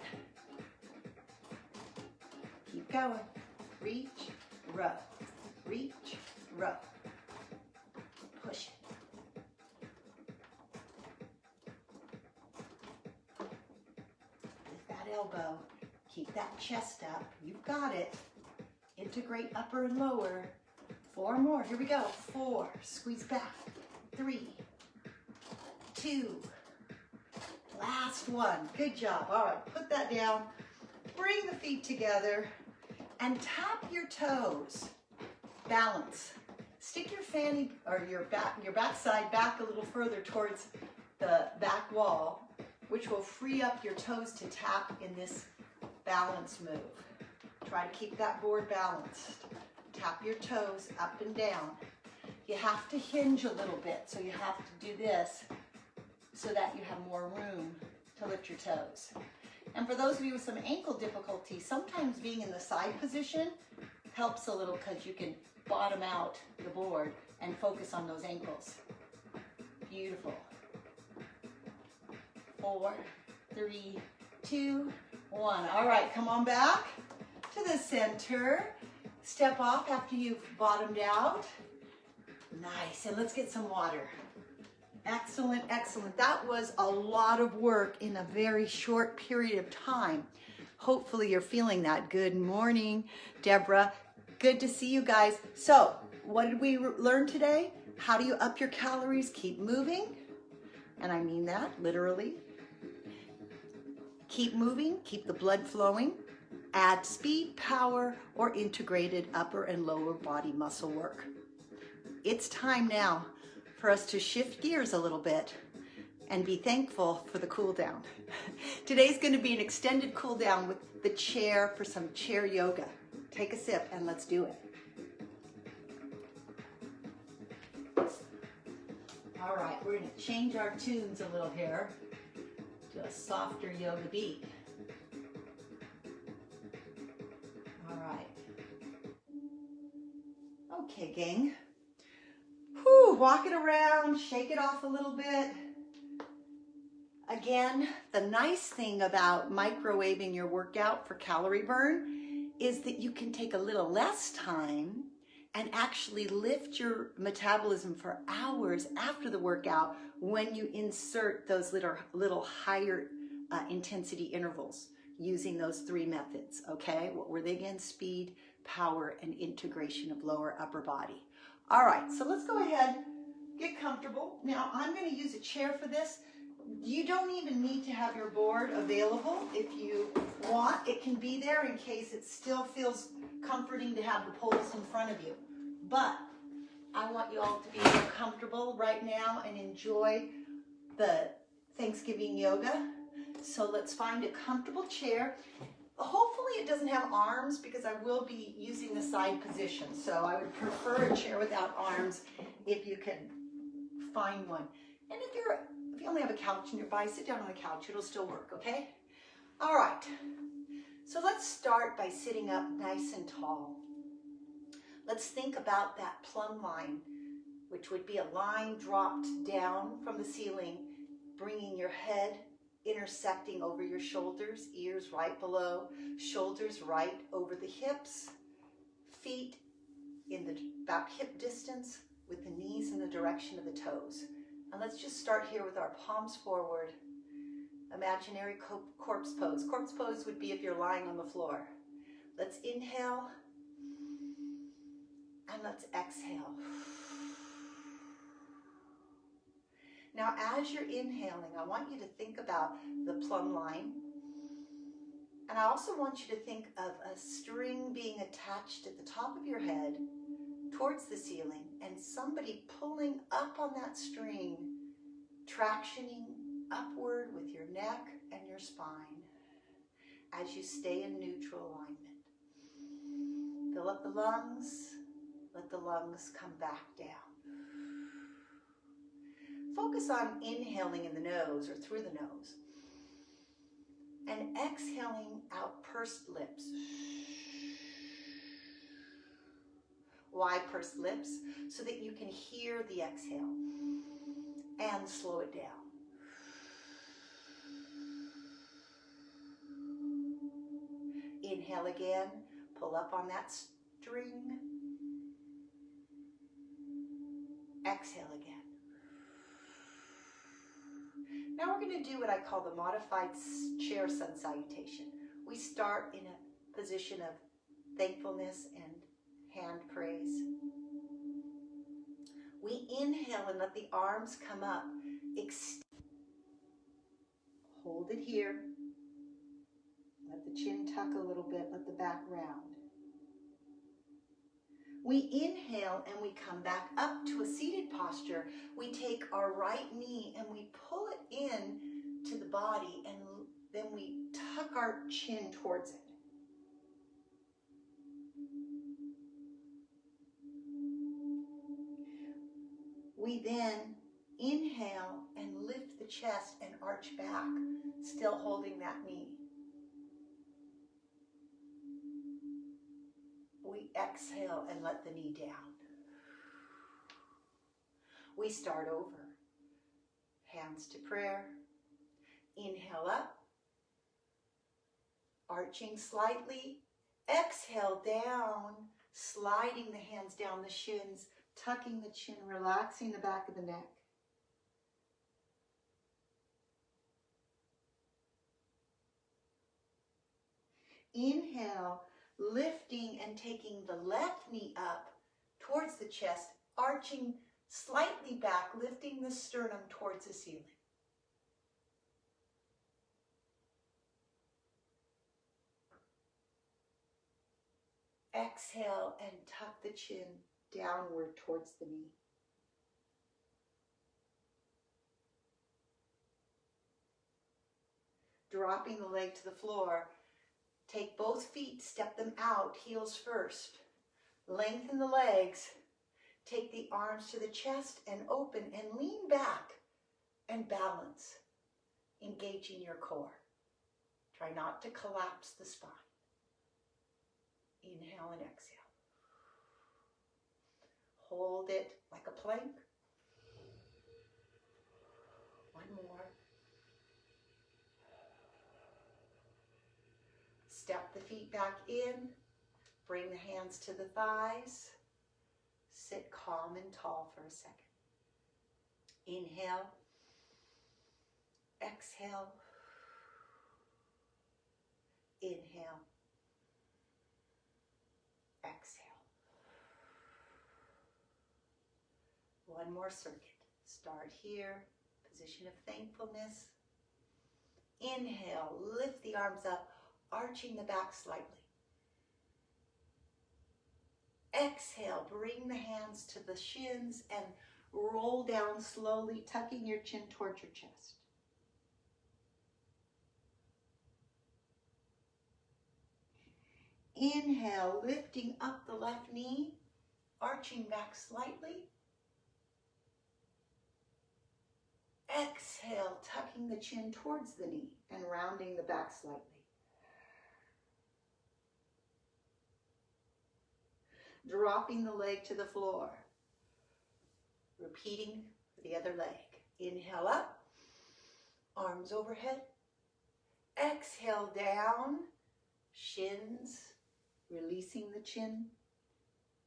Keep going. Reach, row. Reach, row. Push it. Lift that elbow. Keep that chest up. You've got it. Integrate upper and lower. 4 more. Here we go. 4. Squeeze back. 3, 2. Last one. Good job. All right. Put that down. Bring the feet together and tap your toes. Balance. Stick your fanny or your backside back a little further towards the back wall, which will free up your toes to tap in this balance move. Try to keep that board balanced. Tap your toes up and down. You have to hinge a little bit, so you have to do this so that you have more room to lift your toes. And for those of you with some ankle difficulty, sometimes being in the side position helps a little because you can bottom out the board and focus on those ankles. Beautiful. 4, 3, 2, 1. All right, come on back to the center. Step off after you've bottomed out. Nice, and let's get some water. Excellent, excellent. That was a lot of work in a very short period of time. Hopefully you're feeling that. Good morning, Deborah. Good to see you guys. So, what did we learn today? How do you up your calories? Keep moving. And I mean that literally. Keep moving, keep the blood flowing. Add speed, power, or integrated upper and lower body muscle work. It's time now for us to shift gears a little bit and be thankful for the cool down. Today's going to be an extended cool down with the chair for some chair yoga. Take a sip and let's do it. All right, we're going to change our tunes a little here to a softer yoga beat. All right. Okay, gang. Whew, walk it around, shake it off a little bit. Again, the nice thing about microwaving your workout for calorie burn is that you can take a little less time and actually lift your metabolism for hours after the workout when you insert those little higher intensity intervals using those 3 methods, okay? What were they again? Speed, power, and integration of lower upper body. All right, so let's go ahead, get comfortable. Now, I'm going to use a chair for this. You don't even need to have your board available. If you want, it can be there in case it still feels comforting to have the poles in front of you. But I want you all to be more comfortable right now and enjoy the Thanksgiving yoga. So let's find a comfortable chair. Hopefully it doesn't have arms because I will be using the side position. So I would prefer a chair without arms if you can find one. And if you only have a couch nearby, sit down on the couch. It'll still work, okay? All right. So let's start by sitting up nice and tall. Let's think about that plumb line, which would be a line dropped down from the ceiling, bringing your head intersecting over your shoulders, ears right below, shoulders right over the hips, feet in about hip distance with the knees in the direction of the toes. And let's just start here with our palms forward. Imaginary corpse pose. Corpse pose would be if you're lying on the floor. Let's inhale and let's exhale. Now, as you're inhaling, I want you to think about the plumb line. And I also want you to think of a string being attached at the top of your head towards the ceiling and somebody pulling up on that string, tractioning upward with your neck and your spine as you stay in neutral alignment. Fill up the lungs, let the lungs come back down. Focus on inhaling in the nose or through the nose and exhaling out pursed lips. Why pursed lips? So that you can hear the exhale and slow it down. Inhale again, pull up on that string. Exhale again. Now we're going to do what I call the modified chair sun salutation. We start in a position of thankfulness and hand praise. We inhale and let the arms come up. Hold it here. Let the chin tuck a little bit, let the back round. We inhale and we come back up to a seated posture. We take our right knee and we pull it in to the body and then we tuck our chin towards it. We then inhale and lift the chest and arch back, still holding that knee. We exhale and let the knee down. We start over. Hands to prayer. Inhale up. Arching slightly. Exhale down. Sliding the hands down the shins. Tucking the chin. Relaxing the back of the neck. Inhale. Lifting and taking the left knee up towards the chest, arching slightly back, lifting the sternum towards the ceiling. Exhale and tuck the chin downward towards the knee. Dropping the leg to the floor. Take both feet, step them out, heels first. Lengthen the legs. Take the arms to the chest and open and lean back and balance, engaging your core. Try not to collapse the spine. Inhale and exhale. Hold it like a plank. One more. Step the feet back in, bring the hands to the thighs, sit calm and tall for a second. Inhale, exhale, inhale, exhale. One more circuit. Start here, position of thankfulness. Inhale, lift the arms up, arching the back slightly. Exhale, bring the hands to the shins and roll down slowly, tucking your chin towards your chest. Inhale, lifting up the left knee, arching back slightly. Exhale, tucking the chin towards the knee and rounding the back slightly. Dropping the leg to the floor. Repeating for the other leg. Inhale up, arms overhead. Exhale down, shins, releasing the chin,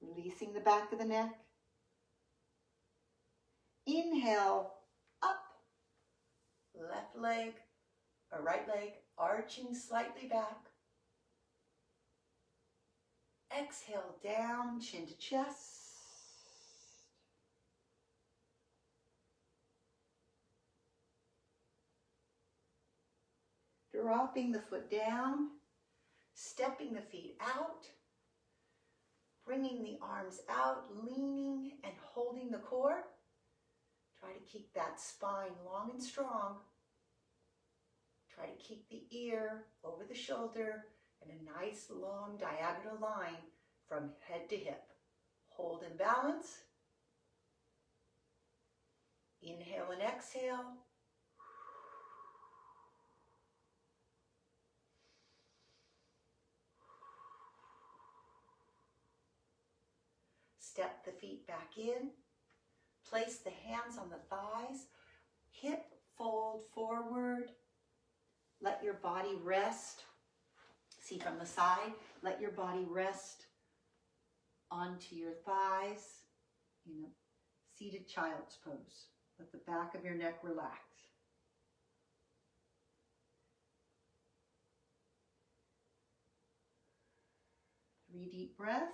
releasing the back of the neck. Inhale, up, left leg or right leg, arching slightly back. Exhale down, chin to chest. Dropping the foot down, stepping the feet out, bringing the arms out, leaning and holding the core. Try to keep that spine long and strong. Try to keep the ear over the shoulder and a nice long diagonal line from head to hip. Hold and balance. Inhale and exhale. Step the feet back in. Place the hands on the thighs. Hip fold forward. Let your body rest. See from the side, let your body rest onto your thighs in a seated child's pose. Let the back of your neck relax. 3 deep breaths.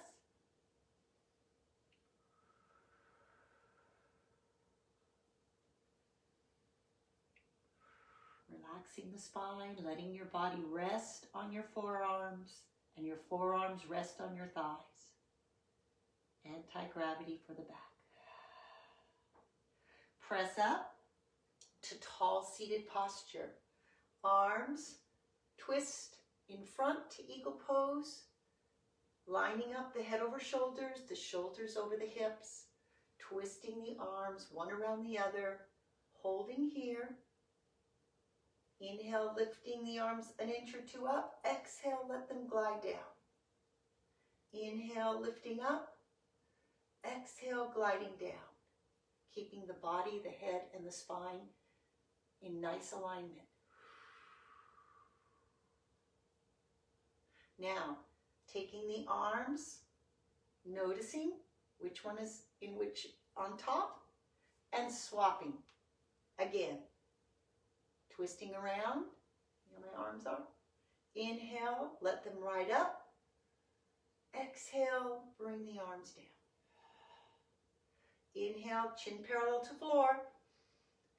Relaxing the spine, letting your body rest on your forearms and your forearms rest on your thighs. Anti-gravity for the back. Press up to tall seated posture. Arms twist in front to eagle pose. Lining up the head over shoulders, the shoulders over the hips. Twisting the arms one around the other. Holding here. Inhale, lifting the arms an inch or two up. Exhale, let them glide down. Inhale, lifting up. Exhale, gliding down. Keeping the body, the head, and the spine in nice alignment. Now, taking the arms, noticing which one is in which on top, and swapping. Again. Twisting around, you know my arms are. Inhale, let them ride up. Exhale, bring the arms down. Inhale, chin parallel to floor.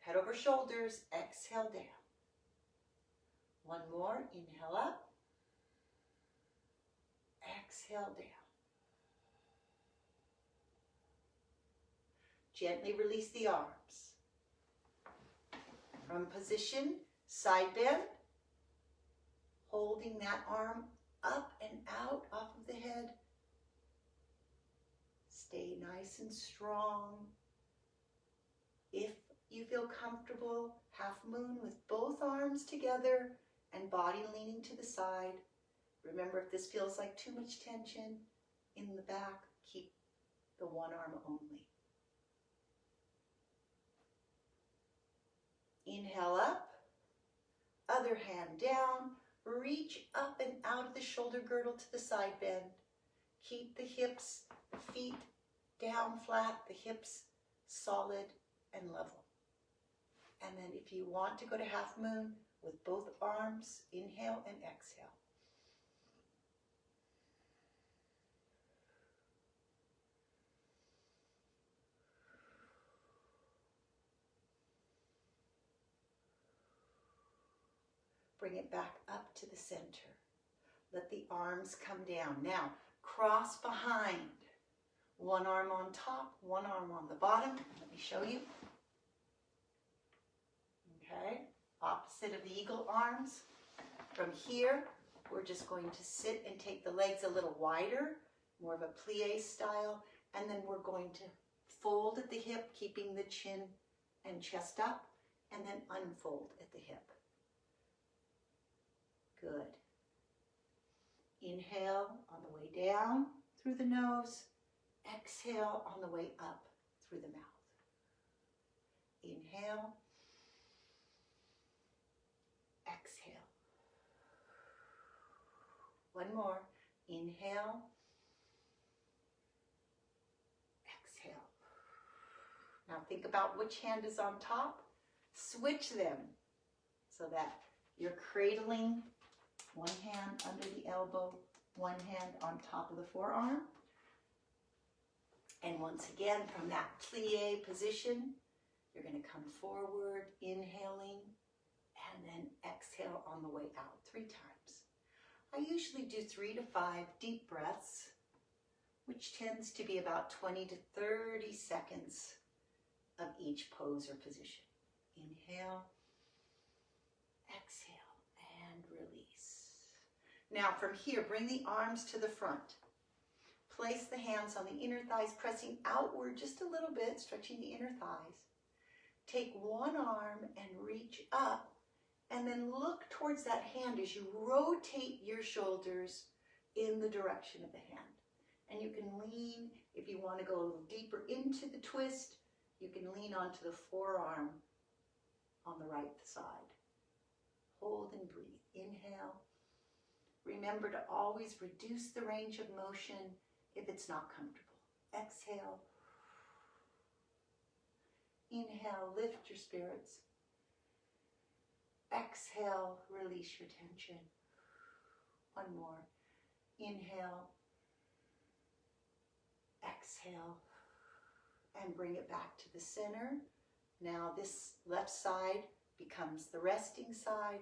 Head over shoulders, exhale down. One more, inhale up. Exhale down. Gently release the arms. From position, side bend, holding that arm up and out off of the head. Stay nice and strong. If you feel comfortable, half moon with both arms together and body leaning to the side. Remember, if this feels like too much tension in the back, keep the one arm only. Inhale up, other hand down, reach up and out of the shoulder girdle to the side bend. Keep the hips, the feet down flat, the hips solid and level. And then if you want to go to half moon with both arms, inhale and exhale. Bring it back up to the center. Let the arms come down. Now, cross behind. One arm on top, one arm on the bottom. Let me show you. Okay, opposite of the eagle arms. From here, we're just going to sit and take the legs a little wider, more of a plie style, and then we're going to fold at the hip, keeping the chin and chest up, and then unfold at the hip. Good. Inhale on the way down through the nose. Exhale on the way up through the mouth. Inhale. Exhale. One more. Inhale. Exhale. Now think about which hand is on top. Switch them so that you're cradling one hand under the elbow, one hand on top of the forearm. And once again, from that plie position, you're going to come forward, inhaling, and then exhale on the way out 3 times. I usually do 3 to 5 deep breaths, which tends to be about 20 to 30 seconds of each pose or position. Inhale, exhale, and release. Now from here, bring the arms to the front. Place the hands on the inner thighs, pressing outward just a little bit, stretching the inner thighs. Take one arm and reach up, and then look towards that hand as you rotate your shoulders in the direction of the hand. And you can lean, if you want to go a little deeper into the twist, you can lean onto the forearm on the right side. Hold and breathe. Inhale. Remember to always reduce the range of motion if it's not comfortable. Exhale. Inhale, lift your spirits. Exhale, release your tension. One more. Inhale. Exhale. And bring it back to the center. Now this left side becomes the resting side.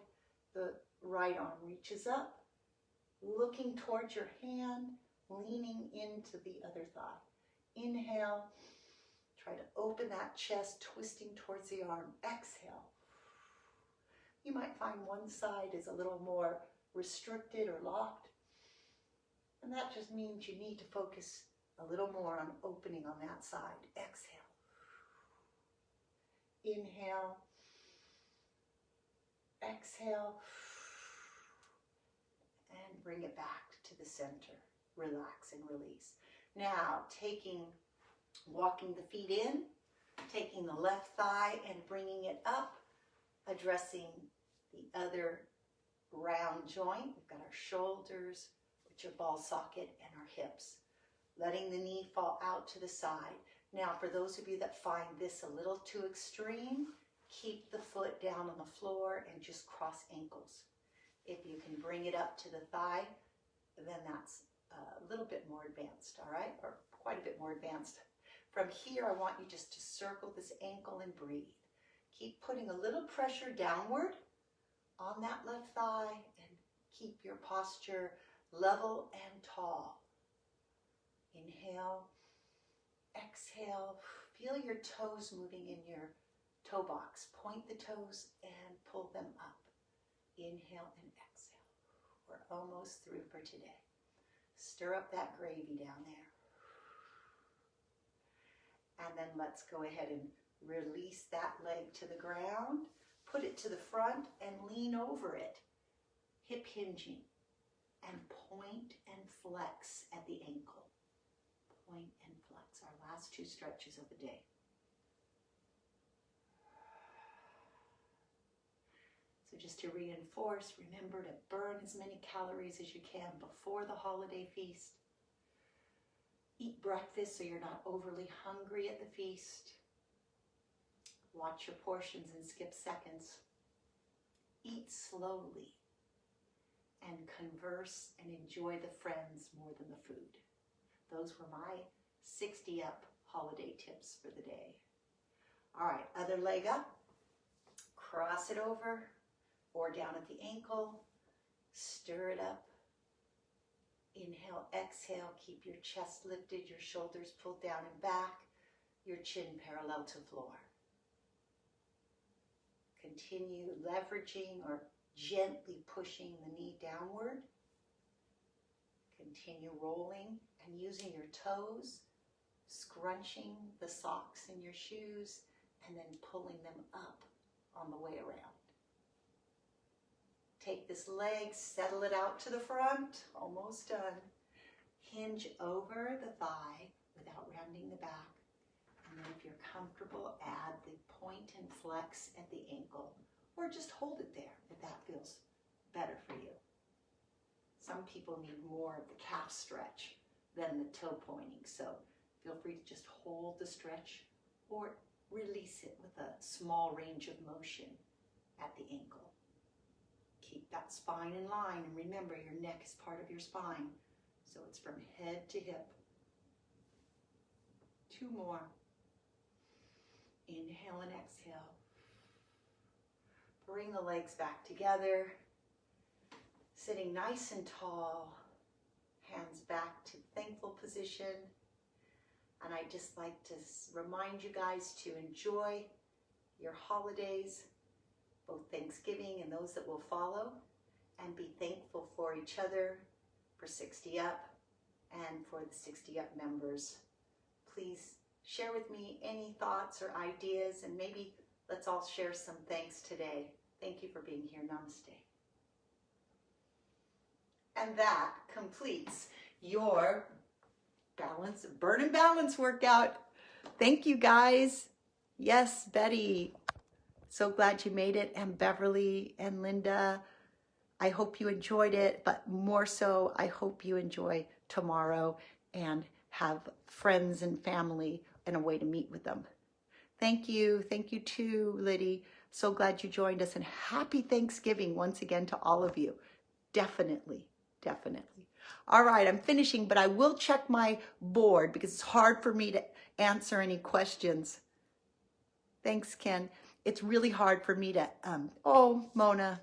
The right arm reaches up, looking towards your hand, leaning into the other thigh. Inhale. Try to open that chest, twisting towards the arm. Exhale. You might find one side is a little more restricted or locked. And that just means you need to focus a little more on opening on that side. Exhale. Inhale. Exhale. And bring it back to the center. Relax and release. Now, walking the feet in, taking the left thigh and bringing it up, addressing the other round joint. We've got our shoulders, which are ball socket, and our hips. Letting the knee fall out to the side. Now, for those of you that find this a little too extreme, keep the foot down on the floor and just cross ankles. If you can bring it up to the thigh, then that's a little bit more advanced, all right? Or quite a bit more advanced. From here, I want you just to circle this ankle and breathe. Keep putting a little pressure downward on that left thigh and keep your posture level and tall. Inhale, exhale. Feel your toes moving in your toe box. Point the toes and pull them up. Inhale and exhale. We're almost through for today. Stir up that gravy down there. And then let's go ahead and release that leg to the ground. Put it to the front and lean over it. Hip hinging. And point and flex at the ankle. Point and flex. Our last 2 stretches of the day. So just to reinforce, remember to burn as many calories as you can before the holiday feast. Eat breakfast so you're not overly hungry at the feast. Watch your portions and skip seconds. Eat slowly and converse and enjoy the friends more than the food. Those were my 60 up holiday tips for the day. All right, other leg up. Cross it over or down at the ankle. Stir it up. Inhale, exhale, keep your chest lifted, your shoulders pulled down and back, your chin parallel to floor. Continue leveraging or gently pushing the knee downward. Continue rolling and using your toes, scrunching the socks in your shoes, and then pulling them up on the way around. Take this leg, settle it out to the front, almost done. Hinge over the thigh without rounding the back. And then if you're comfortable, add the point and flex at the ankle, or just hold it there if that feels better for you. Some people need more of the calf stretch than the toe pointing, so feel free to just hold the stretch or release it with a small range of motion at the ankle. Keep that spine in line, and remember your neck is part of your spine, so it's from head to hip. 2 more. Inhale and exhale. Bring the legs back together, sitting nice and tall, hands back to thankful position. And I'd just like to remind you guys to enjoy your holidays, both Thanksgiving and those that will follow, and be thankful for each other, for 60 Up, and for the 60 Up members. Please share with me any thoughts or ideas, and maybe let's all share some thanks today. Thank you for being here. Namaste. And that completes your burn and balance workout. Thank you guys. Yes, Betty. So glad you made it, and Beverly and Linda. I hope you enjoyed it, but more so, I hope you enjoy tomorrow and have friends and family and a way to meet with them. Thank you. Thank you too, Liddy. So glad you joined us, and happy Thanksgiving once again to all of you. Definitely, definitely. All right, I'm finishing, but I will check my board because it's hard for me to answer any questions. Thanks, Ken. It's really hard for me to, oh, Mona,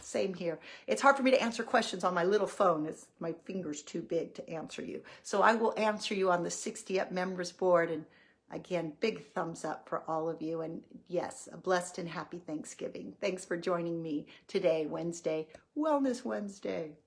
same here. It's hard for me to answer questions on my little phone. My finger's too big to answer you. So I will answer you on the 60 Up members board. And again, big thumbs up for all of you. And yes, a blessed and happy Thanksgiving. Thanks for joining me today, Wednesday, Wellness Wednesday.